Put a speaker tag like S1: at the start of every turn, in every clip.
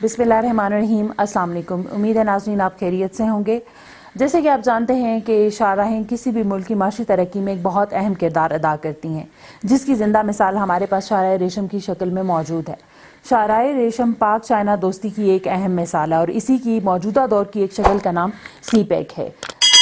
S1: بسم اللہ الرحمن الرحیم. السلام علیکم. امید ہے ناظرین آپ خیریت سے ہوں گے. جیسے کہ آپ جانتے ہیں کہ شاہراہیں کسی بھی ملک کی معاشی ترقی میں ایک بہت اہم کردار ادا کرتی ہیں، جس کی زندہ مثال ہمارے پاس شاہراہ ریشم کی شکل میں موجود ہے. شاہراہ ریشم پاک چائنا دوستی کی ایک اہم مثال ہے اور اسی کی موجودہ دور کی ایک شکل کا نام سی پیک ہے.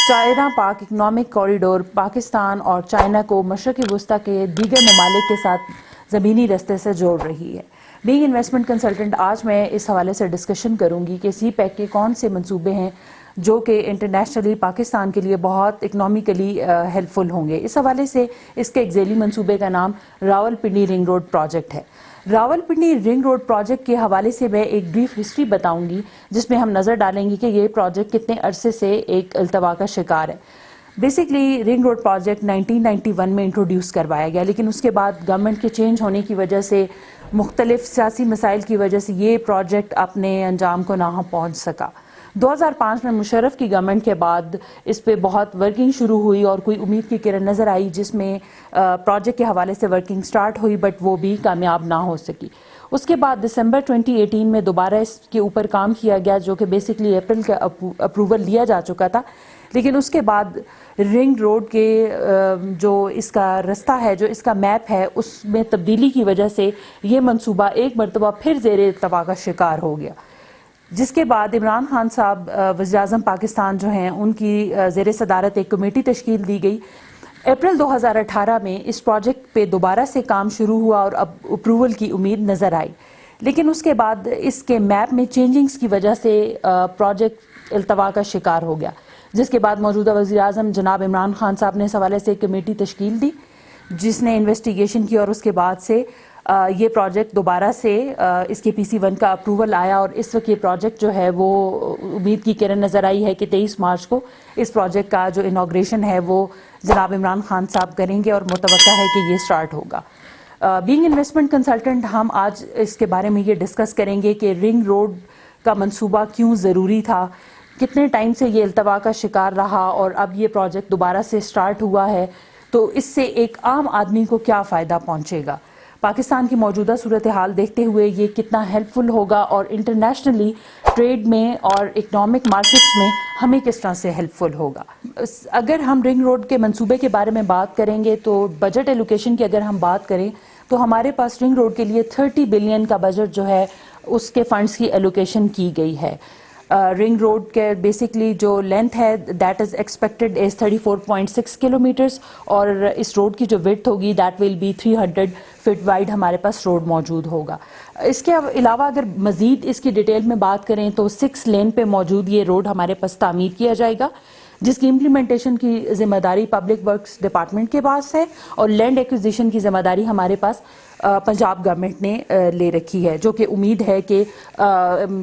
S1: چائنا پاک اکنامک کوریڈور پاکستان اور چائنا کو مشرقی وسطی کے دیگر ممالک کے ساتھ زمینی رستے سے جوڑ رہی ہے. بینگ انویسٹمنٹ کنسلٹنٹ، آج میں اس حوالے سے ڈسکشن کروں گی کہ سی پیک کے کون سے منصوبے ہیں جو کہ انٹرنیشنلی پاکستان کے لیے بہت اکنامیکلی ہیلپ فل ہوں گے. اس حوالے سے اس کے ایک ذیلی منصوبے کا نام Rawal Pindi ring road project ہے. Rawal Pindi ring road project کے حوالے سے میں ایک بریف ہسٹری بتاؤں گی جس میں ہم نظر ڈالیں گے کہ یہ پروجیکٹ کتنے عرصے سے ایک التوا کا شکار ہے. بیسکلی رنگ روڈ پروجیکٹ 1991 میں انٹروڈیوس کروایا گیا، لیکن اس کے بعد گورنمنٹ کے چینج ہونے کی وجہ سے، مختلف سیاسی مسائل کی وجہ سے یہ پروجیکٹ اپنے انجام کو نہ پہنچ سکا. 2005 میں مشرف کی گورنمنٹ کے بعد اس پہ بہت ورکنگ شروع ہوئی اور کوئی امید کی کرن نظر آئی جس میں پروجیکٹ کے حوالے سے ورکنگ سٹارٹ ہوئی، بٹ وہ بھی کامیاب نہ ہو سکی. اس کے بعد دسمبر 2018 میں دوبارہ اس کے اوپر کام کیا گیا، جو کہ بیسکلی اپریل کا اپروول لیا جا چکا تھا، لیکن اس کے بعد رنگ روڈ کے جو اس کا رستہ ہے، جو اس کا میپ ہے، اس میں تبدیلی کی وجہ سے یہ منصوبہ ایک مرتبہ پھر زیر التوا کا شکار ہو گیا، جس کے بعد عمران خان صاحب وزیر اعظم پاکستان جو ہیں ان کی زیر صدارت ایک کمیٹی تشکیل دی گئی. اپریل 2018 میں اس پروجیکٹ پہ دوبارہ سے کام شروع ہوا اور اب اپروول کی امید نظر آئی، لیکن اس کے بعد اس کے میپ میں چینجنگز کی وجہ سے پروجیکٹ التوا کا شکار ہو گیا، جس کے بعد موجودہ وزیر اعظم جناب عمران خان صاحب نے اس حوالے سے ایک کمیٹی تشکیل دی جس نے انویسٹیگیشن کی، اور اس کے بعد سے یہ پروجیکٹ دوبارہ سے اس کے PC1 کا اپروول آیا، اور اس وقت یہ پروجیکٹ جو ہے وہ امید کی کرن نظر آئی ہے کہ 23 مارچ کو اس پروجیکٹ کا جو انوگریشن ہے وہ جناب عمران خان صاحب کریں گے اور متوقع ہے کہ یہ سٹارٹ ہوگا. بینگ انویسٹمنٹ کنسلٹنٹ، ہم آج اس کے بارے میں یہ ڈسکس کریں گے کہ رنگ روڈ کا منصوبہ کیوں ضروری تھا، کتنے ٹائم سے یہ التوا کا شکار رہا، اور اب یہ پروجیکٹ دوبارہ سے سٹارٹ ہوا ہے تو اس سے ایک عام آدمی کو کیا فائدہ پہنچے گا، پاکستان کی موجودہ صورتحال دیکھتے ہوئے یہ کتنا ہیلپ فل ہوگا، اور انٹرنیشنلی ٹریڈ میں اور اکنامک مارکیٹس میں ہمیں کس طرح سے ہیلپ فل ہوگا. اگر ہم رنگ روڈ کے منصوبے کے بارے میں بات کریں گے تو بجٹ ایلوکیشن کی اگر ہم بات کریں تو ہمارے پاس رنگ روڈ کے لیے 30 بلین کا بجٹ جو ہے اس کے فنڈز کی ایلوکیشن کی گئی ہے. رنگ روڈ کے بیسکلی جو لینتھ ہے that is expected is 34.6 kilometres, اور اس روڈ کی جو وڈتھ ہوگی that will be 300 feet wide ہمارے پاس روڈ موجود ہوگا. اس کے علاوہ اگر مزید اس کی ڈیٹیل میں بات کریں تو 6 لین پہ موجود یہ روڈ ہمارے پاس تعمیر کیا جائے گا، جس کی امپلیمنٹیشن کی ذمہ داری پبلک ورکس ڈپارٹمنٹ کے پاس ہے، اور لینڈ ایکوزیشن کی ذمہ داری ہمارے پاس پنجاب گورنمنٹ نے لے رکھی ہے، جو کہ امید ہے کہ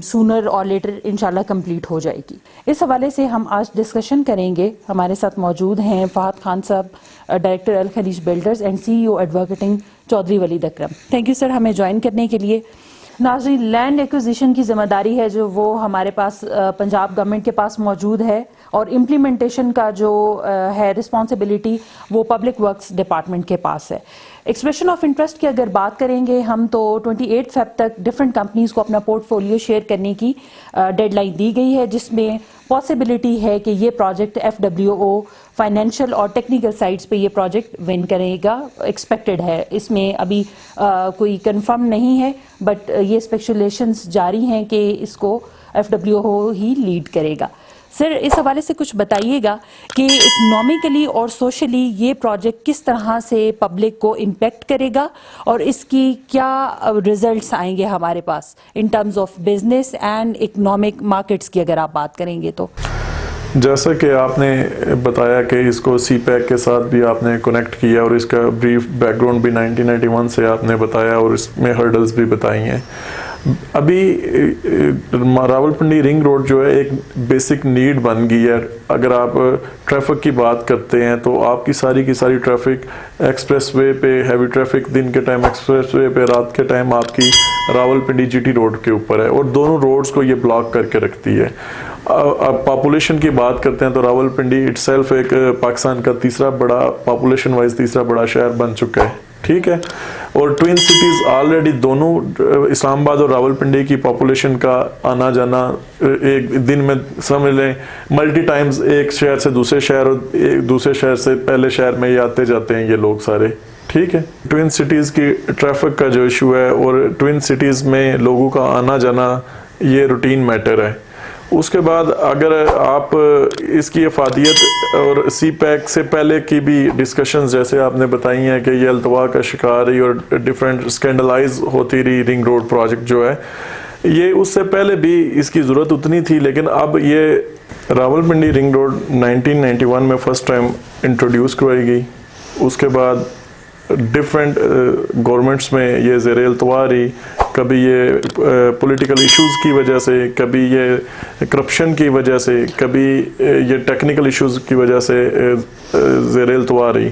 S1: سونر اور لیٹر انشاءاللہ کمپلیٹ ہو جائے گی. اس حوالے سے ہم آج ڈسکشن کریں گے. ہمارے ساتھ موجود ہیں Fahad Khan sahab, director Alkhaleej builders and CEO advocating Chaudhry Waleed Akram. Thank you sir ہمیں جوائن کرنے کے لیے. ناظرین، لینڈ ایکوزیشن کی ذمہ داری ہے جو وہ ہمارے پاس پنجاب گورنمنٹ کے پاس موجود ہے، اور امپلیمنٹیشن کا جو ہے رسپانسبلٹی وہ پبلک ورکس ڈپارٹمنٹ کے پاس ہے. ایکسپریشن آف انٹرسٹ کی اگر بات کریں گے ہم تو 28 فیب تک ڈفرینٹ کمپنیز کو اپنا پورٹ فولیو شیئر کرنے کی ڈیڈ لائن دی گئی ہے، جس میں پاسبلٹی ہے کہ یہ پروجیکٹ FWO فائنینشیل اور ٹیکنیکل سائٹس پہ یہ پروجیکٹ ون کرے گا، ایکسپیکٹڈ ہے. اس میں ابھی کوئی کنفرم نہیں ہے، بٹ یہ اسپیکولیشنز جاری ہیں کہ اس کو FWO ہی لیڈ کرے گا. سر اس حوالے سے کچھ بتائیے گا کہ اکنامیکلی اور سوشلی یہ پروجیکٹ کس طرح سے پبلک کو امپیکٹ کرے گا، اور اس کی کیا ریزلٹس آئیں گے ہمارے پاس in terms of business and economic markets کی اگر آپ بات کریں گے تو.
S2: جیسا کہ آپ نے بتایا کہ اس کو سی پیک کے ساتھ بھی آپ نے کنیکٹ کیا، اور اس کا بریف بیک گراؤنڈ بھی 1991 سے آپ نے بتایا، اور اس میں ہرڈلز بھی بتائی ہیں. ابھی راول پنڈی رنگ روڈ جو ہے ایک بیسک نیڈ بن گئی ہے. اگر آپ ٹریفک کی بات کرتے ہیں تو آپ کی ساری ٹریفک ایکسپریس وے پہ، ہیوی ٹریفک دن کے ٹائم ایکسپریس وے پہ، رات کے ٹائم آپ کی راول پنڈی GT روڈ کے اوپر ہے، اور دونوں روڈز کو یہ بلاک کر کے رکھتی ہے. اب پاپولیشن کی بات کرتے ہیں تو راول پنڈی اٹ سیلف ایک پاکستان کا تیسرا بڑا پاپولیشن وائز تیسرا بڑا شہر بن چکا ہے. ٹھیک ہے. اور ٹوین سٹیز آلریڈی دونوں اسلام آباد اور راولپنڈی کی پاپولیشن کا آنا جانا ایک دن میں سمجھ لیں ملٹی ٹائمز ایک شہر سے دوسرے شہر اور ایک دوسرے شہر سے پہلے شہر میں یہ آتے جاتے ہیں یہ لوگ سارے. ٹھیک ہے. ٹوین سٹیز کی ٹریفک کا جو ایشو ہے اور ٹوین سٹیز میں لوگوں کا آنا جانا یہ روٹین میٹر ہے. اس کے بعد اگر آپ اس کی افادیت اور سی پیک سے پہلے کی بھی ڈسکشنز جیسے آپ نے بتائی ہیں کہ یہ التوا کا شکار رہی اور ڈیفرنٹ اسکینڈلائز ہوتی رہی رنگ روڈ پروجیکٹ جو ہے, یہ اس سے پہلے بھی اس کی ضرورت اتنی تھی, لیکن اب یہ راولپنڈی رنگ روڈ 1991 میں فرسٹ ٹائم انٹروڈیوس کروائی گئی. اس کے بعد ڈفرینٹ گورنمنٹس میں یہ زیر التوا رہی, کبھی یہ پولیٹیکل ایشوز کی وجہ سے, کبھی یہ کرپشن کی وجہ سے, کبھی یہ ٹیکنیکل ایشوز کی وجہ سے زیر التوا رہی.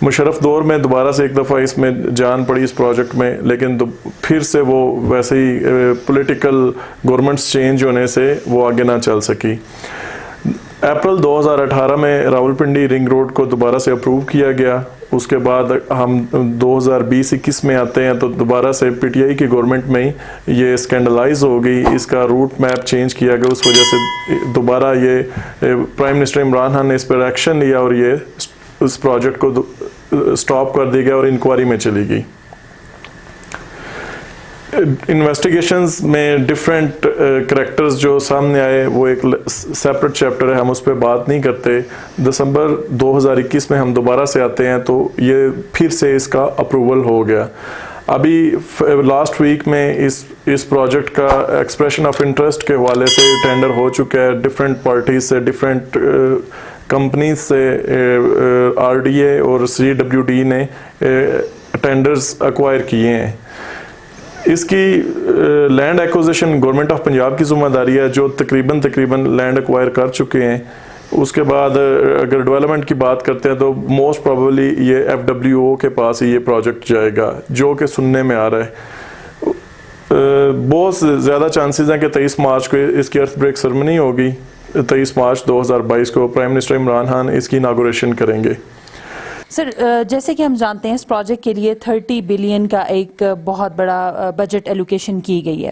S2: مشرف دور میں دوبارہ سے ایک دفعہ اس میں جان پڑی اس پروجیکٹ میں, لیکن پھر سے وہ ویسے ہی پولیٹیکل گورنمنٹس چینج ہونے سے وہ آگے نہ چل سکی. اپریل 2018 میں راولپنڈی رنگ روڈ کو دوبارہ سے اپروو کیا گیا. اس کے بعد ہم 2020-21 میں آتے ہیں تو دوبارہ سے پی ٹی آئی کی گورنمنٹ میں ہی یہ اسکینڈلائز ہو گئی, اس کا روٹ میپ چینج کیا گیا, اس وجہ سے دوبارہ یہ پرائم منسٹر عمران خان نے اس پر ایکشن لیا اور یہ اس پروجیکٹ کو سٹاپ کر دیا گیا اور انکوائری میں چلی گئی. انویسٹیگیشنز میں ڈفرینٹ کریکٹرز جو سامنے آئے وہ ایک سیپریٹ چیپٹر ہے, ہم اس پہ بات نہیں کرتے. دسمبر 2021 میں ہم دوبارہ سے آتے ہیں تو یہ پھر سے اس کا اپروول ہو گیا. ابھی لاسٹ ویک میں اس پروجیکٹ کا ایکسپریشن آف انٹرسٹ کے حوالے سے ٹینڈر ہو چکا ہے. ڈفرینٹ پارٹیز سے, ڈفرینٹ کمپنیز سے, آر ڈی اے اور سی ڈبلیو ڈی نے ٹینڈرز ایکوائر کیے ہیں. اس کی land acquisition government of Punjab کی ذمہ داری ہے جو تقریباً لینڈ ایکوائر کر چکے ہیں. اس کے بعد اگر ڈیولپمنٹ کی بات کرتے ہیں تو موسٹ پروبیبلی یہ ایف ڈبلیو او کے پاس ہی یہ پروجیکٹ جائے گا, جو کہ سننے میں آ رہا ہے. بہت زیادہ چانسز ہیں کہ 23 مارچ کو اس کی ارتھ بریک سرمنی ہوگی. 23 مارچ 2022 کو پرائم منسٹر عمران خان اس کی اناگوریشن کریں گے.
S1: سر جیسے کہ ہم جانتے ہیں اس پروجیکٹ کے لیے 30 بلین کا ایک بہت بڑا بجٹ ایلوکیشن کی گئی ہے,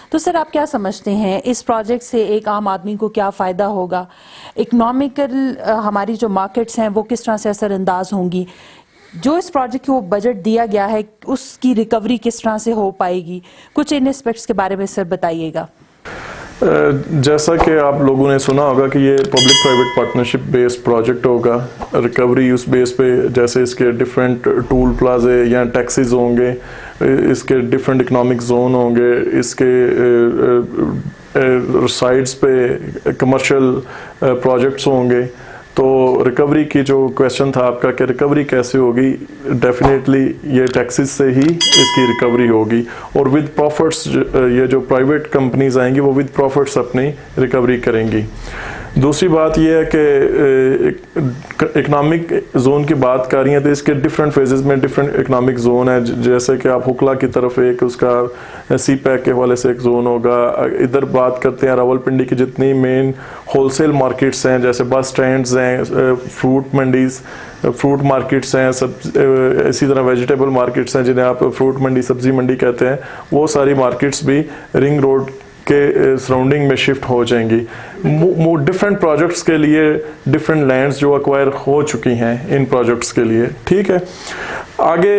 S1: تو سر آپ کیا سمجھتے ہیں اس پروجیکٹ سے ایک عام آدمی کو کیا فائدہ ہوگا؟ اکنامیکل ہماری جو مارکیٹس ہیں وہ کس طرح سے اثر انداز ہوں گی؟ جو اس پروجیکٹ کو بجٹ دیا گیا ہے اس کی ریکوری کس طرح سے ہو پائے گی؟ کچھ ان اسپیکٹس کے بارے میں سر بتائیے گا.
S2: جیسا کہ آپ لوگوں نے سنا ہوگا کہ یہ public private partnership based project ہوگا. ریکوری اس بیس پہ جیسے اس کے ڈفرینٹ ٹول پلازے یا ٹیکسیز ہوں گے, اس کے ڈفرینٹ اکنامک زون ہوں گے, اس کے سائٹس پہ کمرشل پروجیکٹس ہوں گے. تو ریکوری کی جو کویشچن تھا آپ کا کہ ریکوری کیسے ہوگی, ڈیفینیٹلی یہ ٹیکسز سے ہی اس کی ریکوری ہوگی, اور ود پروفٹس یہ جو پرائیویٹ کمپنیز آئیں گی وہ ود پروفٹس اپنی ریکوری کریں گی. دوسری بات یہ ہے کہ اکنامک زون کی بات کر رہی ہیں تو اس کے ڈفرینٹ فیزز میں ڈفرینٹ اکنامک زون ہے. جیسے کہ آپ حکلا کی طرف ایک اس کا سی پیک کے حوالے سے ایک زون ہوگا. ادھر بات کرتے ہیں راولپنڈی کی جتنی مین ہول سیل مارکیٹس ہیں جیسے بس سٹینڈز ہیں, فروٹ منڈیز, فروٹ مارکیٹس ہیں, اسی طرح ویجیٹیبل مارکیٹس ہیں جنہیں آپ فروٹ منڈی سبزی منڈی کہتے ہیں, وہ ساری مارکیٹس بھی رنگ روڈ کے سراؤنڈنگ میں شفٹ ہو جائیں گی. ڈفرینٹ پروجیکٹس کے لیے ڈفرینٹ لینڈز جو ایکوائر ہو چکی ہیں ان پروجیکٹس کے لیے. ٹھیک ہے. آگے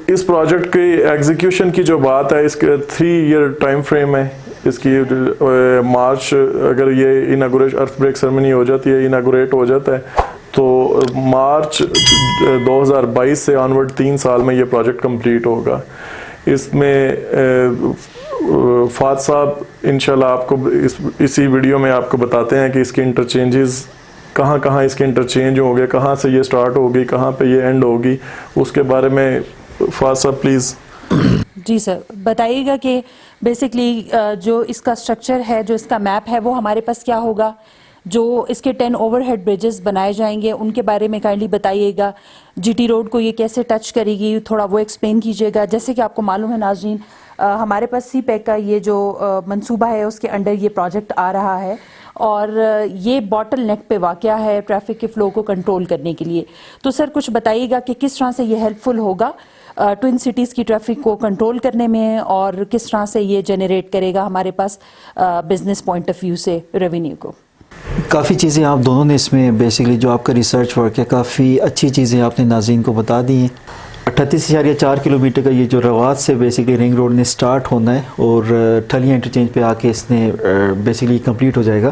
S2: اس پروجیکٹ کی ایگزیکیوشن کی جو بات ہے, اس کے 3 ایئر ٹائم فریم ہے اس کی. مارچ اگر یہ اناگوریٹ ارتھ بریک سرمنی ہو جاتی ہے, اناگوریٹ ہو جاتا ہے تو مارچ 2022 سے آنورڈ 3 سال میں یہ پروجیکٹ کمپلیٹ ہوگا. اس میں فات صاحب انشاءاللہ آپ کو اسی ویڈیو میں آپ کو بتاتے ہیں کہ اس کے انٹرچینجز کہاں کہاں اس کے انٹرچینج ہوں گے, کہاں سے یہ سٹارٹ ہوگی, کہاں پہ یہ اینڈ ہوگی, اس کے بارے میں فات صاحب پلیز.
S1: جی سر بتائیے گا کہ بیسکلی جو اس کا سٹرکچر ہے, جو اس کا میپ ہے وہ ہمارے پاس کیا ہوگا, جو اس کے 10 اوور ہیڈ بریجز بنائے جائیں گے ان کے بارے میں کائنڈلی بتائیے گا. جی ٹی روڈ کو یہ کیسے ٹچ کرے گی, تھوڑا وہ ایکسپلین کیجیے گا. جیسے کہ آپ کو معلوم ہے ناظرین, ہمارے پاس سی پیک کا یہ جو منصوبہ ہے اس کے انڈر یہ پروجیکٹ آ رہا ہے, اور یہ باٹل نیک پہ واقع ہے ٹریفک کے فلو کو کنٹرول کرنے کے لیے. تو سر کچھ بتائیے گا کہ کس طرح سے یہ ہیلپ فل ہوگا ٹوئن سٹیز کی ٹریفک کو کنٹرول کرنے میں, اور کس طرح سے یہ جنریٹ کرے گا ہمارے پاس بزنس پوائنٹ آف ویو سے ریونیو کو.
S3: کافی چیزیں آپ دونوں نے اس میں بیسکلی جو آپ کا ریسرچ ورک ہے کافی اچھی چیزیں آپ نے ناظرین کو بتا دی ہیں. 38.4 کلومیٹر کا یہ جو روات سے بیسکلی رنگ روڈ نے سٹارٹ ہونا ہے اور ٹھلیاں انٹرچینج پہ آ کے اس نے بیسکلی کمپلیٹ ہو جائے گا.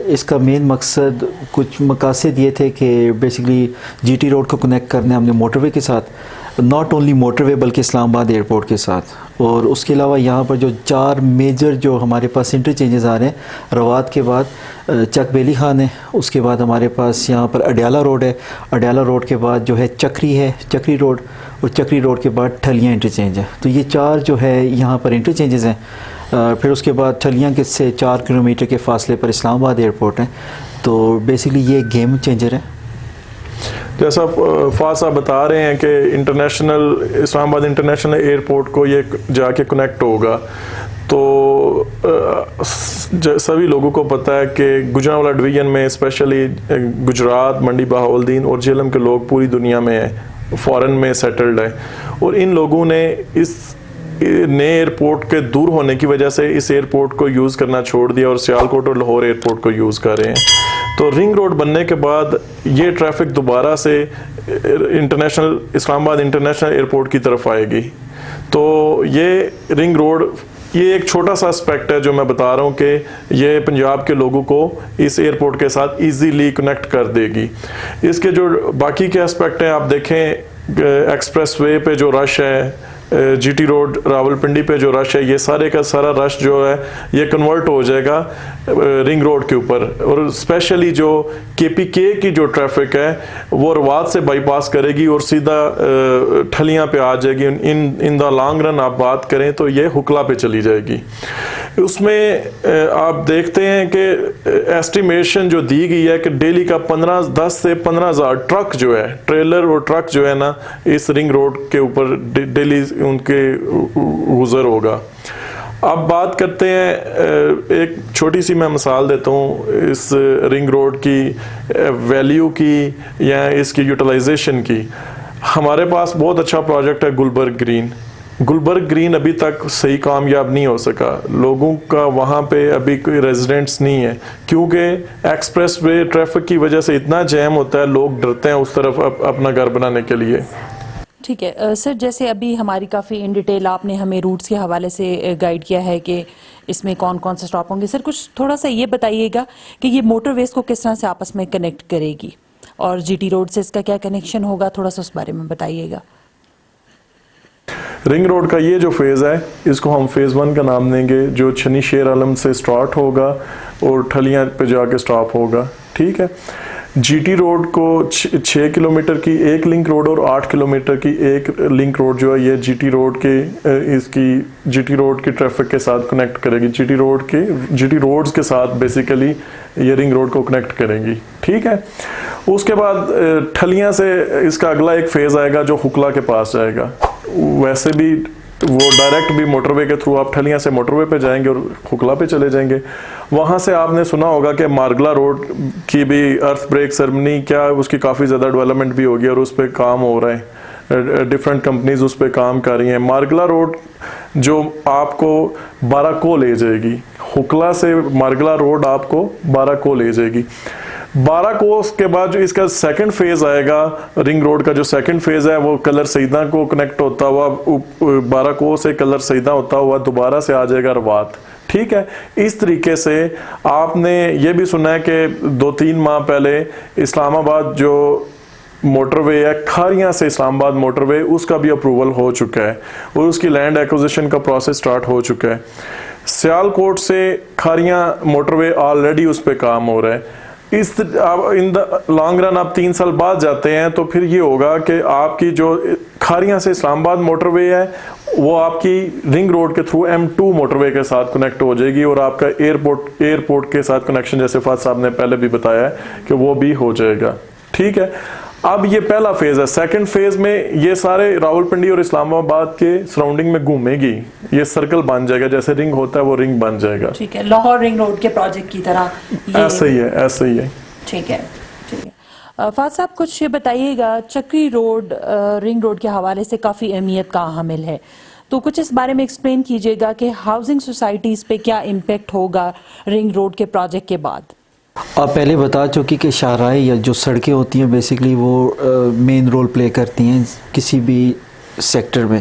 S3: اس کا مین مقصد کچھ مقاصد یہ تھے کہ بیسکلی جی ٹی روڈ کو کنیکٹ کرنا ہے ہم نے موٹر وے کے ساتھ, ناٹ اونلی موٹر وے بلکہ اسلام آباد ایئرپورٹ کے ساتھ. اور اس کے علاوہ یہاں پر جو 4 میجر جو ہمارے پاس انٹرچینجز آ رہے ہیں, روات کے بعد چک بیلی خان ہے, اس کے بعد ہمارے پاس یہاں پر اڈیالہ روڈ ہے, اڈیالہ روڈ کے بعد جو ہے چکری ہے, چکری روڈ, اور چکری روڈ کے بعد ٹھلیاں انٹرچینج ہے. تو یہ 4 جو ہے یہاں پر انٹرچینجز ہیں. پھر اس کے بعد ٹھلیاں کے سے 4 کلومیٹر کے فاصلے پر اسلام آباد ایئرپورٹ ہے. تو بیسکلی یہ گیم چینجر ہے.
S2: جیسا فاض صاحب بتا رہے ہیں کہ انٹرنیشنل اسلام آباد انٹرنیشنل ایئرپورٹ کو یہ جا کے کنیکٹ ہوگا, تو سبھی لوگوں کو پتہ ہے کہ گجرانوالہ ڈویژن میں اسپیشلی گجرات, منڈی بہاولدین اور جہلم کے لوگ پوری دنیا میں ہیں, فورن میں سیٹلڈ ہیں, اور ان لوگوں نے اس نئے ایئرپورٹ کے دور ہونے کی وجہ سے اس ایئرپورٹ کو یوز کرنا چھوڑ دیا اور سیالکوٹ اور لاہور ایئرپورٹ کو یوز کر رہے ہیں. تو رنگ روڈ بننے کے بعد یہ ٹریفک دوبارہ سے انٹرنیشنل اسلام آباد انٹرنیشنل ایئرپورٹ کی طرف آئے گی. تو یہ رنگ روڈ یہ ایک چھوٹا سا اسپیکٹ ہے جو میں بتا رہا ہوں کہ یہ پنجاب کے لوگوں کو اس ایئرپورٹ کے ساتھ ایزیلی کنیکٹ کر دے گی. اس کے جو باقی کے اسپیکٹ ہیں آپ دیکھیں, ایکسپریس وے پہ جو رش ہے, جی ٹی روڈ راولپنڈی پہ جو رش ہے, یہ سارے کا سارا رش جو ہے یہ کنورٹ ہو جائے گا رنگ روڈ کے اوپر. اور اسپیشلی جو کے پی کے کی جو ٹریفک ہے وہ روات سے بائی پاس کرے گی اور سیدھا ٹھلیاں پہ آ جائے گی. ان دا لانگ رن آپ بات کریں تو یہ حکلا پہ چلی جائے گی. اس میں آپ دیکھتے ہیں کہ ایسٹیمیشن جو دی گئی ہے کہ ڈیلی کا 10 سے 15,000 ٹرک جو ہے, ٹریلر اور ٹرک جو ہے نا, اس رنگ روڈ کے اوپر ڈیلی ان کے گزر ہوگا. اب بات کرتے ہیں, ایک چھوٹی سی میں مثال دیتا ہوں اس رنگ روڈ کی ویلیو کی یا اس کی یوٹیلائزیشن کی. ہمارے پاس بہت اچھا پروجیکٹ ہے گلبرگ گرین. گلبرگ گرین ابھی تک صحیح کامیاب نہیں ہو سکا, لوگوں کا وہاں پہ ابھی کوئی ریزیڈنٹس نہیں ہے کیونکہ ایکسپریس وے ٹریفک کی وجہ سے اتنا جیم ہوتا ہے, لوگ ڈرتے ہیں اس طرف اپنا گھر بنانے کے لیے.
S1: ٹھیک ہے سر, جیسے ابھی ہماری کافی ان ڈیٹیل آپ نے ہمیں روٹس کے حوالے سے گائیڈ کیا ہے کہ اس میں کون کون سے اسٹاپ ہوں گے. سر کچھ تھوڑا سا یہ بتائیے گا کہ یہ موٹر ویز کو کس طرح سے آپس میں کنیکٹ کرے گی, اور جی ٹی روڈ سے اس کا کیا کنیکشن ہوگا, تھوڑا سا اس بارے میں بتائیے گا.
S2: رنگ روڈ کا یہ جو فیز ہے اس کو ہم فیز 1 کا نام دیں گے, جو چھنی شیر عالم سے سٹارٹ ہوگا اور ٹھلیاں پہ جا کے سٹاپ ہوگا. ٹھیک ہے. جی ٹی روڈ کو 6 کلومیٹر کی ایک لنک روڈ اور 8 کلومیٹر کی ایک لنک روڈ جو ہے یہ جی ٹی روڈ کے اس کی جی ٹی روڈ کی ٹریفک کے ساتھ کنیکٹ کرے گی. جی ٹی روڈز کے ساتھ بیسیکلی یہ رنگ روڈ کو کنیکٹ کریں گی. ٹھیک ہے. اس کے بعد ٹھلیاں سے اس کا اگلا ایک فیز آئے گا جو حکلا کے پاس جائے گا. ویسے بھی وہ ڈائریکٹ بھی موٹر وے کے تھرو آپ ٹھلیاں سے موٹر وے پہ جائیں گے اور حکلا پہ چلے جائیں گے. وہاں سے آپ نے سنا ہوگا کہ مارگلا روڈ کی بھی ارتھ بریک سرمنی کیا اس کی کافی زیادہ ڈیولپمنٹ بھی ہوگی اور اس پہ کام ہو رہے ہیں, ڈفرینٹ کمپنیز اس پہ کام کر رہی ہیں. مارگلا روڈ جو آپ کو 12 کو لے جائے گی, حکلا سے مارگلا روڈ آپ کو 12 کو لے جائے گی. 12 کو کے بعد جو اس کا سیکنڈ فیز آئے گا رنگ روڈ کا, جو سیکنڈ فیز ہے وہ کلر سیدہ کو کنیکٹ ہوتا ہوا 12 کو سے کلر سیدہ ہوتا ہوا دوبارہ سے آ جائے گا روات. ٹھیک ہے. اس طریقے سے آپ نے یہ بھی سنا ہے کہ 2-3 ماہ پہلے اسلام آباد جو موٹر وے ہے کھاریاں سے اسلام آباد موٹر وے, اس کا بھی اپروول ہو چکا ہے اور اس کی لینڈ ایکوزیشن کا پروسیس سٹارٹ ہو چکا ہے. سیالکوٹ سے کھاریاں موٹر وے آلریڈی اس پہ کام ہو رہا ہے. ان دا لانگ رن آپ 3 سال بعد جاتے ہیں تو پھر یہ ہوگا کہ آپ کی جو کھاریاں سے اسلام آباد موٹر وے ہے وہ آپ کی رنگ روڈ کے تھرو M2 موٹر وے کے ساتھ کنیکٹ ہو جائے گی اور آپ کا ایئرپورٹ کے ساتھ کنیکشن جیسے فاض صاحب نے پہلے بھی بتایا ہے کہ وہ بھی ہو جائے گا. ٹھیک ہے. اب یہ پہلا فیز ہے. سیکنڈ فیز میں یہ سارے راولپنڈی اور اسلام آباد کے سراؤنڈنگ میں گھومے گی, یہ سرکل بن جائے گا, جیسے رنگ ہوتا ہے وہ رنگ بن جائے گا.
S1: ٹھیک ہے, لاہور رنگ روڈ کے پروجیکٹ کی طرح
S2: ایسا ہی ہے, ایسا ہی ہے.
S1: ٹھیک ہے, ٹھیک ہے. فاض صاحب کچھ یہ بتائیے گا, چکری روڈ رنگ روڈ کے حوالے سے کافی اہمیت کا حامل ہے, تو کچھ اس بارے میں ایکسپلین کیجیے گا کہ ہاؤسنگ سوسائٹیز پہ کیا امپیکٹ ہوگا رنگ روڈ کے پروجیکٹ کے بعد.
S3: آپ پہلے بتا چکی کہ شاہراہیں یا جو سڑکیں ہوتی ہیں بیسیکلی وہ مین رول پلے کرتی ہیں کسی بھی سیکٹر میں.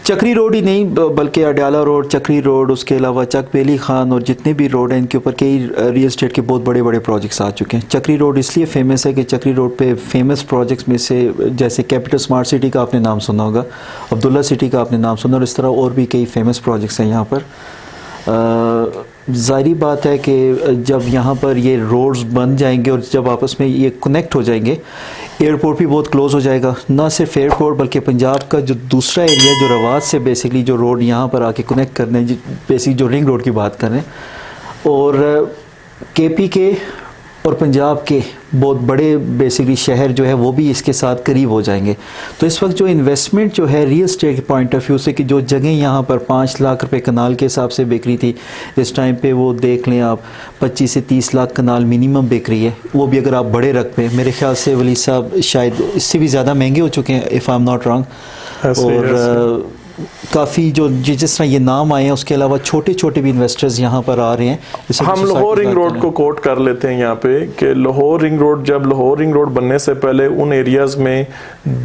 S3: چکری روڈ ہی نہیں بلکہ اڈیالہ روڈ, چکری روڈ, اس کے علاوہ چک بیلی خان اور جتنے بھی روڈ ہیں ان کے اوپر کئی ریل اسٹیٹ کے بہت بڑے بڑے پروجیکٹس آ چکے ہیں. چکری روڈ اس لیے فیمس ہے کہ چکری روڈ پہ فیمس پروجیکٹس میں سے جیسے کیپٹل اسمارٹ سٹی کا آپ نے نام سنا ہوگا, عبداللہ سٹی کا آپ نے نام سنا, اور اس طرح اور بھی کئی فیمس پروجیکٹس ہیں یہاں پر. ظاہری بات ہے کہ جب یہاں پر یہ روڈز بن جائیں گے اور جب آپس میں یہ کنیکٹ ہو جائیں گے, ایئرپورٹ بھی بہت کلوز ہو جائے گا. نہ صرف ایئرپورٹ بلکہ پنجاب کا جو دوسرا ایریا جو رواد سے بیسکلی جو روڈ یہاں پر آ کے کنیکٹ کرنے ہیں, بیسک جو رنگ روڈ کی بات کر رہے ہیں, اور کے پی کے اور پنجاب کے بہت بڑے بیسکلی شہر جو ہے وہ بھی اس کے ساتھ قریب ہو جائیں گے. تو اس وقت جو انویسٹمنٹ جو ہے ریل اسٹیٹ کے پوائنٹ آف ویو سے کہ جو جگہیں یہاں پر 5 لاکھ روپے کنال کے حساب سے بک رہی تھی, اس ٹائم پہ وہ دیکھ لیں آپ 25 سے 30 لاکھ کنال منیمم بک رہی ہے. وہ بھی اگر آپ بڑے رقبے, میرے خیال سے ولی صاحب شاید اس سے بھی زیادہ مہنگے ہو چکے ہیں if I am not wrong. اور کافی جو جس طرح یہ نام آئے ہیں اس کے علاوہ چھوٹے چھوٹے بھی انویسٹرز یہاں پر آ رہے ہیں.
S2: ہم لاہور رنگ روڈ کو کوٹ کر لیتے ہیں یہاں پہ کہ لاہور رنگ روڈ, جب لاہور رنگ روڈ بننے سے پہلے ان ایریاز میں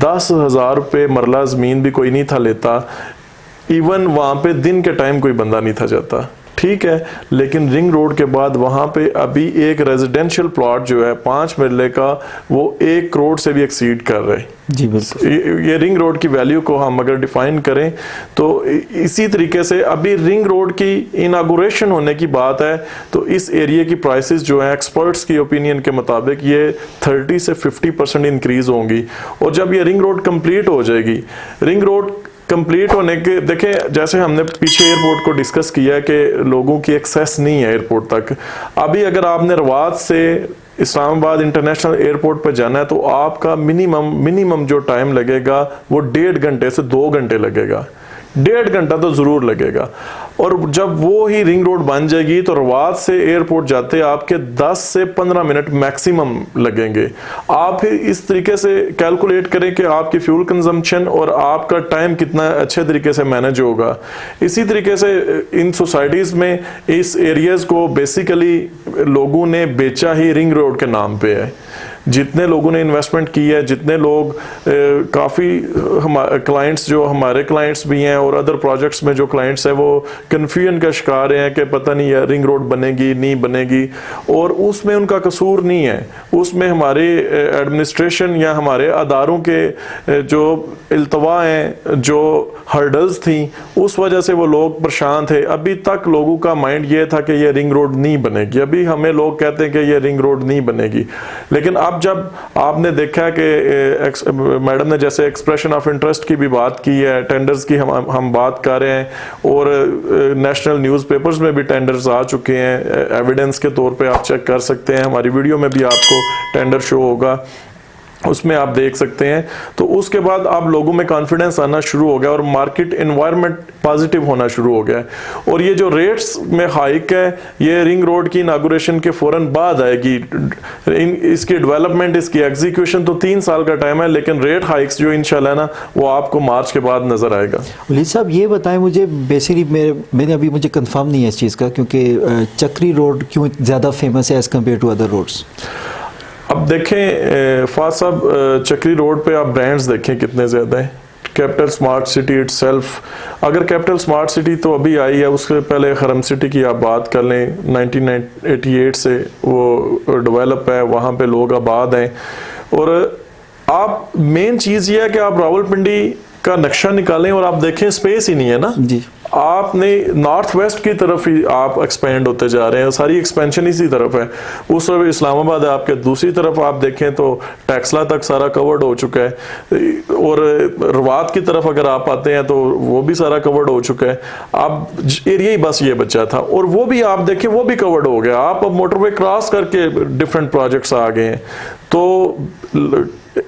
S2: 10,000 روپے مرلہ زمین بھی کوئی نہیں تھا لیتا, ایون وہاں پہ دن کے ٹائم کوئی بندہ نہیں تھا جاتا. ٹھیک ہے, لیکن رنگ روڈ کے بعد وہاں پہ ابھی ایک ریزیڈینشل پلاٹ جو ہے 5 مرلے کا وہ 1 کروڑ سے بھی ایکسیڈ کر رہے.
S3: جی بالکل.
S2: یہ رنگ روڈ کی ویلیو کو ہم اگر ڈیفائن کریں تو اسی طریقے سے ابھی رنگ روڈ کی اناگوریشن ہونے کی بات ہے تو اس ایریا کی پرائسز جو ہیں ایکسپرٹس کی اوپینین کے مطابق یہ 30 سے 50% انکریز ہوں گی. اور جب یہ رنگ روڈ کمپلیٹ ہو جائے گی, رنگ روڈ کمپلیٹ ہونے کے دیکھیں جیسے ہم نے پیچھے ایئرپورٹ کو ڈسکس کیا ہے کہ لوگوں کی ایکسیس نہیں ہے ایئرپورٹ تک. ابھی اگر آپ نے رواد سے اسلام آباد انٹرنیشنل ایئرپورٹ پہ جانا ہے تو آپ کا منیمم جو ٹائم لگے گا وہ 1.5 گھنٹے سے 2 گھنٹے لگے گا. 1.5 گھنٹہ تو ضرور لگے گا. اور جب وہ ہی رنگ روڈ بن جائے گی تو رواد سے ایئرپورٹ جاتے آپ کے 10 سے 15 منٹ میکسیمم لگیں گے. آپ اس طریقے سے کیلکولیٹ کریں کہ آپ کی فیول کنزمپشن اور آپ کا ٹائم کتنا اچھے طریقے سے مینج ہوگا. اسی طریقے سے ان سوسائٹیز میں اس ایریاز کو بیسیکلی لوگوں نے بیچا ہی رنگ روڈ کے نام پہ ہے. جتنے لوگوں نے انویسٹمنٹ کی ہے, جتنے لوگ کافی کلائنٹس جو ہمارے کلائنٹس بھی ہیں اور ادر پروجیکٹس میں جو کلائنٹس ہیں وہ کنفیوژن کا شکار ہیں کہ پتہ نہیں ہے رنگ روڈ بنے گی نہیں بنے گی. اور اس میں ان کا قصور نہیں ہے, اس میں ہماری ایڈمنسٹریشن یا ہمارے اداروں کے جو التوا ہیں, جو ہرڈلز تھیں, اس وجہ سے وہ لوگ پریشان تھے. ابھی تک لوگوں کا مائنڈ یہ تھا کہ یہ رنگ روڈ نہیں بنے گی. ابھی ہمیں لوگ کہتے ہیں کہ یہ رنگ روڈ نہیں بنے گی, لیکن اب جب آپ نے دیکھا کہ میڈم نے جیسے ایکسپریشن آف انٹرسٹ کی بھی بات کی ہے, ٹینڈرز کی ہم بات کر رہے ہیں, اور نیشنل نیوز پیپرز میں بھی ٹینڈرز آ چکے ہیں. ایویڈنس کے طور پہ آپ چیک کر سکتے ہیں, ہماری ویڈیو میں بھی آپ کو ٹینڈر شو ہوگا, اس میں آپ دیکھ سکتے ہیں. تو اس کے بعد اب لوگوں میں کانفیڈنس آنا شروع ہو گیا اور مارکیٹ انوائرمنٹ پازیٹیو ہونا شروع ہو گیا. اور یہ جو ریٹس میں ہائیک ہے یہ رنگ روڈ کی اناگوریشن کے فوراً بعد آئے گی. اس کی ڈیولپمنٹ, اس کی ایگزیکیوشن تو 3 سال کا ٹائم ہے, لیکن ریٹ ہائیکس جو انشاءاللہ نا وہ آپ کو مارچ کے بعد نظر آئے گا.
S3: ولید صاحب یہ بتائیں مجھے, بیسیکلی میں نے ابھی مجھے کنفرم نہیں ہے اس چیز کا, کیونکہ چکری روڈ کیوں زیادہ فیمس ہے as compare to other roads.
S2: اب دیکھیں فاض صاحب, چکری روڈ پہ آپ برانڈز دیکھیں کتنے زیادہ ہیں. Capital smart city it self, اگر کیپٹل سمارٹ سٹی تو ابھی آئی ہے, اس سے پہلے خرم سٹی کی آپ بات کر لیں, 1988 سے وہ ڈیولپ ہے, وہاں پہ لوگ آباد ہیں. اور آپ مین چیز یہ ہے کہ آپ راولپنڈی کا نقشہ نکالیں اور آپ دیکھیں اسپیس ہی نہیں ہے نا.
S3: جی,
S2: آپ نے نارتھ ویسٹ کی طرف ہی آپ ایکسپینڈ ہوتے جا رہے ہیں, ساری ایکسپینشن اسی طرف ہے. اس طرف اسلام آباد ہے آپ کے, دوسری طرف آپ دیکھیں تو ٹیکسلا تک سارا کورڈ ہو چکا ہے, اور رواد کی طرف اگر آپ آتے ہیں تو وہ بھی سارا کورڈ ہو چکا ہے. اب ایریا ہی بس یہ بچا تھا, اور وہ بھی آپ دیکھیں وہ بھی کورڈ ہو گیا. آپ اب موٹر وے کراس کر کے ڈفرینٹ پروجیکٹس آ گئے ہیں. تو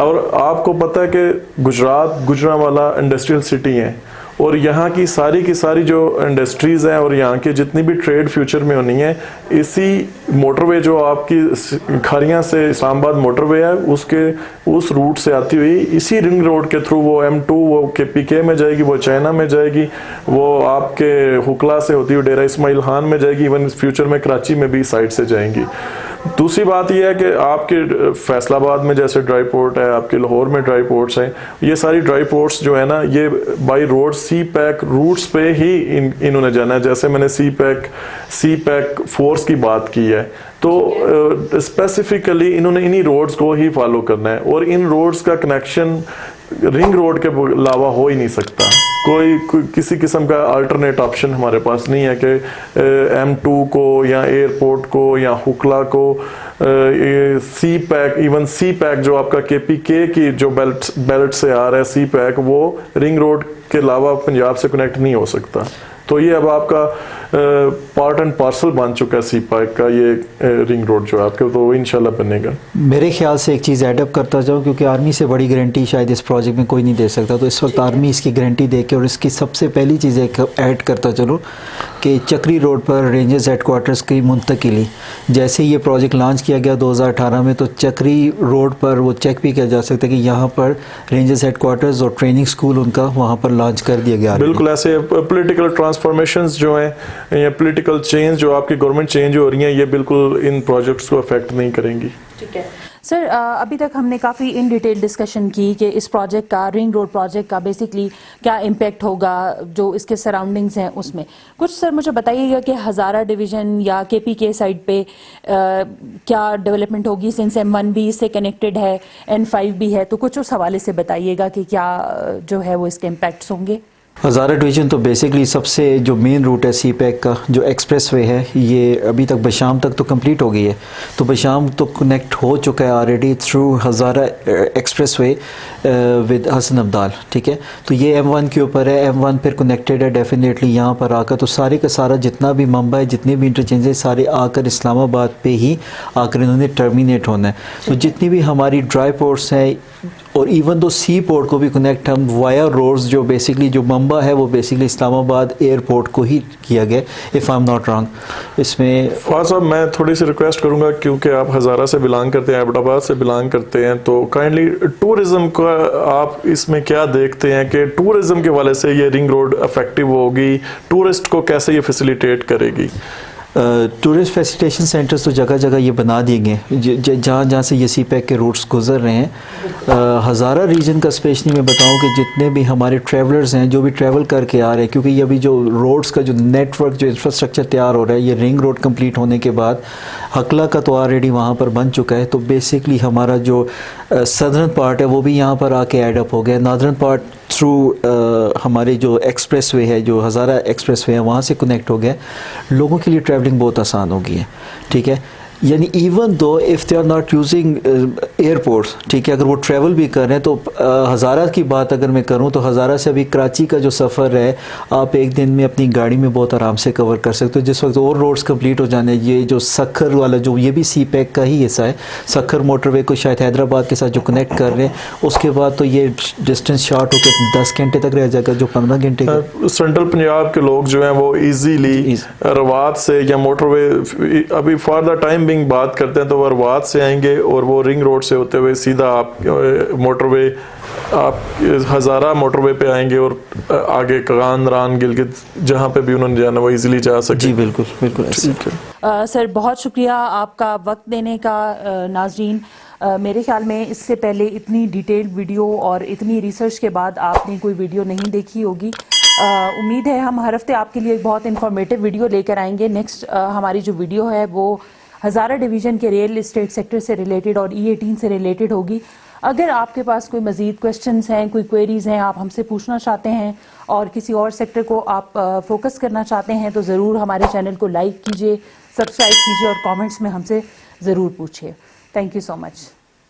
S2: اور آپ کو پتہ ہے کہ گجرات گجرانوالہ انڈسٹریل سٹی ہیں اور یہاں کی ساری جو انڈسٹریز ہیں اور یہاں کے جتنی بھی ٹریڈ فیوچر میں ہونی ہے اسی موٹر وے جو آپ کی کھاریاں سے اسلام آباد موٹر وے ہے اس روٹ سے آتی ہوئی اسی رنگ روڈ کے تھرو وہ M2 وہ KPK میں جائے گی, وہ چائنا میں جائے گی, وہ آپ کے حکلا سے ہوتی ہوئی ڈیرہ اسماعیل خان میں جائے گی, ایون فیوچر میں کراچی میں بھی سائڈ سے جائیں گی. دوسری بات یہ ہے کہ آپ کے فیصل آباد میں جیسے ڈرائی پورٹ ہے, آپ کے لاہور میں ڈرائی پورٹس ہیں, یہ ساری ڈرائی پورٹس جو ہے نا یہ by road CPEC routes پہ ہی انہوں نے جانا ہے. جیسے میں نے سی پیک فورس کی بات کی ہے تو اسپیسیفکلی انہوں نے انہی روڈز کو ہی فالو کرنا ہے اور ان روڈز کا کنیکشن رنگ روڈ کے علاوہ ہو ہی نہیں سکتا. کوئی کسی قسم کا الٹرنیٹ آپشن ہمارے پاس نہیں ہے کہ M2 کو یا ایئرپورٹ کو یا حکلا کو سی پیک, ایون سی پیک جو آپ کا KPK کی جو بیلٹ سے آ رہا ہے سی پیک, وہ رنگ روڈ کے علاوہ پنجاب سے کنیکٹ نہیں ہو سکتا. تو یہ اب آپ کا پارٹ اینڈ پارسل بن چکا ہے سی پیک کا یہ رنگ روڈ جو آپ کے, تو وہ انشاءاللہ بنے گا.
S3: میرے خیال سے ایک چیز ایڈ اپ کرتا جاؤں کیونکہ آرمی سے بڑی گارنٹی شاید اس پروجیکٹ میں کوئی نہیں دے سکتا, تو اس وقت آرمی اس کی گارنٹی دے کے اور اس کی سب سے پہلی چیز ایک ایڈ کرتا چلوں کہ چکری روڈ پر رینجرز ہیڈ کوارٹرز کی منتقلی. جیسے یہ پروجیکٹ لانچ کیا گیا 2018 میں تو چکری روڈ پر وہ چیک بھی کیا جا سکتا ہے کہ یہاں پر رینجرز ہیڈ کوارٹرز اور ٹریننگ سکول ان کا وہاں پر لانچ کر دیا گیا.
S2: بالکل ایسے پولیٹیکل ٹرانسفارمیشنز جو ہیں یا پولیٹیکل چینج جو آپ کی گورنمنٹ چینج ہو رہی ہیں یہ بالکل ان پروجیکٹس کو افیکٹ نہیں کریں گی.
S1: ٹھیک ہے سر, ابھی تک ہم نے کافی ان ڈیٹیل ڈسکشن کی کہ اس پروجیکٹ کا رنگ روڈ پروجیکٹ کا بیسکلی کیا امپیکٹ ہوگا جو اس کے سراؤنڈنگز ہیں اس میں. کچھ سر مجھے بتائیے گا کہ ہزارہ ڈویژن یا KPK سائڈ پہ کیا ڈیولپمنٹ ہوگی, سنس M1 بھی اس سے کنیکٹڈ ہے, N5 بھی ہے, تو کچھ اس حوالے سے بتائیے گا کہ کیا جو ہے وہ اس کے امپیکٹس ہوں گے.
S3: ہزارہ ڈویژن تو بیسکلی سب سے جو مین روٹ ہے سی پیک کا جو ایکسپریس وے ہے یہ ابھی تک بشام تک تو کمپلیٹ ہو گئی ہے, تو بشام تو کنیکٹ ہو چکا ہے already through Hazara expressway with Hasan Abdal. ٹھیک ہے, تو یہ M1 کے اوپر ہے, M1 پھر کنیکٹڈ ہے ڈیفینیٹلی یہاں پر آ کر, تو سارے کا سارا جتنا بھی منبع ہے جتنے بھی انٹرچینج ہے سارے آ کر اسلام آباد پہ ہی آ کر انہوں نے ٹرمینیٹ ہونا ہے. تو جتنی بھی ہماری ڈرائی پورٹس ہیں اور ایون دو سی پورٹ کو بھی کنیکٹ ہم وایا روڈز جو بیسکلی جو منبع ہے وہ بیسکلی اسلام آباد ایئرپورٹ کو ہی کیا گیا if I am not wrong. اس میں
S2: فواز صاحب میں تھوڑی سی ریکویسٹ کروں گا کیونکہ آپ ہزارہ سے بلانگ کرتے ہیں, ایبٹ آباد سے بلانگ کرتے ہیں, تو کائنڈلی ٹورزم کا آپ اس میں کیا دیکھتے ہیں کہ ٹورزم کے والے سے یہ رنگ روڈ افیکٹو ہوگی, ٹورسٹ کو کیسے یہ فیسیلیٹیٹ کرے گی.
S3: ٹورسٹ فیسیلیٹیشن سینٹرز تو جگہ جگہ یہ بنا دیے گئے جہاں جہاں سے یہ سی پیک کے روٹس گزر رہے ہیں. ہزارہ ریجن کا اسپیشلی میں بتاؤں کہ جتنے بھی ہمارے ٹریولرز ہیں جو بھی ٹریول کر کے آ رہے ہیں, کیونکہ یہ ابھی جو روڈس کا جو نیٹ ورک جو انفراسٹرکچر تیار ہو رہا ہے یہ رنگ روڈ کمپلیٹ ہونے کے بعد حکلا کا تو آلریڈی وہاں پر بن چکا ہے, تو بیسکلی ہمارا جو سدرن پارٹ ہے وہ بھی یہاں پر آ کے ایڈ اپ ہو گیا. نادرن پارٹ تھرو ہمارے جو ایکسپریس وے ہے جو ہزارہ ایکسپریس وے ہے وہاں سے کنیکٹ ہو گیا. لوگوں کے لیے ٹریولنگ بہت آسان ہو گئی ہے. ٹھیک ہے, یعنی even though if they are not using airports, ٹھیک ہے, اگر وہ ٹریول بھی کر رہے ہیں تو ہزارہ کی بات اگر میں کروں تو ہزارہ سے ابھی کراچی کا جو سفر ہے آپ ایک دن میں اپنی گاڑی میں بہت آرام سے کور کر سکتے ہو. جس وقت اور روڈز کمپلیٹ ہو جانے, یہ جو سکھر والا جو یہ بھی سی پیک کا ہی حصہ ہے, سکھر موٹر وے کو شاید حیدرآباد کے ساتھ جو کنیکٹ کر رہے ہیں, اس کے بعد تو یہ ڈسٹینس شارٹ ہو کے 10 گھنٹے تک رہ جائے گا جو 15 گھنٹے کا.
S2: سینٹرل پنجاب کے لوگ جو ہیں وہ ایزیلی روات سے یا موٹر وے ابھی فار دا ٹائم بات کرتے ہیں تو وہ روات سے آئیں گے اور وہ رنگ روڈ سے ہوتے ہوئے سیدھا آپ موٹر وے آپ ہزارہ موٹر وے پہ آئیں گے اور آگے کغان ران گلگت جہاں پہ بھی انہوں نے جانا وہ ایزیلی جا سکتے.
S3: جی بالکل بالکل.
S1: سر بہت شکریہ آپ کا وقت دینے کا. ناظرین میرے خیال میں اس سے پہلے اتنی ڈیٹیلڈ ویڈیو اور اتنی ریسرچ کے بعد آپ نے کوئی ویڈیو نہیں دیکھی ہوگی. امید ہے ہم ہر ہفتے آپ کے لیے ایک بہت انفارمیٹیو ویڈیو لے کر آئیں گے. نیکسٹ ہماری جو ویڈیو ہے وہ ہزارہ ڈویژن کے ریئل اسٹیٹ سیکٹر سے ریلیٹڈ اور E18 سے ریلیٹڈ ہوگی. اگر آپ کے پاس کوئی مزید کویشچنز ہیں, کوئی کوئریز ہیں, آپ ہم سے پوچھنا چاہتے ہیں اور کسی اور سیکٹر کو آپ فوکس کرنا چاہتے ہیں تو ضرور ہمارے چینل کو لائک کیجئے, سبسکرائب کیجئے اور کامنٹس میں ہم سے ضرور پوچھیے. Thank you so much.